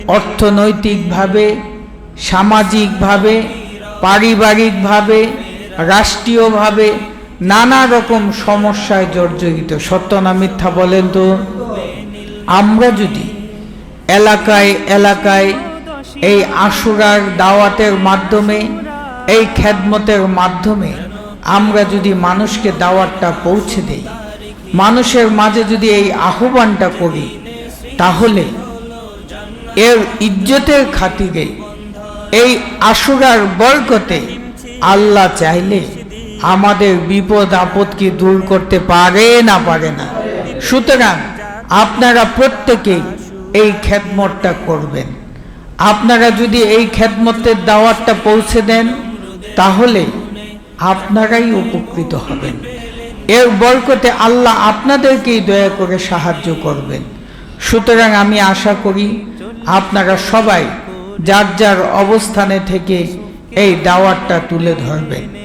অর্থনৈতিকভাবে, সামাজিকভাবে, পারিবারিকভাবে, রাষ্ট্রীয়ভাবে নানা রকম সমস্যায় জর্জরিত। সত্য না মিথ্যা বলেন তো? আমরা যদি এলাকায় এলাকায় এই আশুরার দাওয়াতের মাধ্যমে, এই খেদমতের মাধ্যমে আমরা যদি মানুষকে দাওয়াতটা পৌঁছে দেই, মানুষের মাঝে যদি এই আহ্বানটা করি, তাহলে এর ইজ্জতের খাতিরে, এই আশুরার বরকতে আল্লাহ চাইলে আমাদের বিপদ আপদকে দূর করতে পারে না পারে না। সুতরাং আপনারা প্রত্যেকেই এই খেদমতটা করবেন। আপনারা যদি এই খেদমতের দাওয়াতটা পৌঁছে দেন, তাহলে আপনারাই উপকৃত হবেন। এর বরকতে আল্লাহ আপনাদেরকেই দয়া করে সাহায্য করবেন। সুতরাং আমি আশা করি আপনারা সবাই যার যার অবস্থানে থেকে এই দাওয়াতটা তুলে ধরবেন।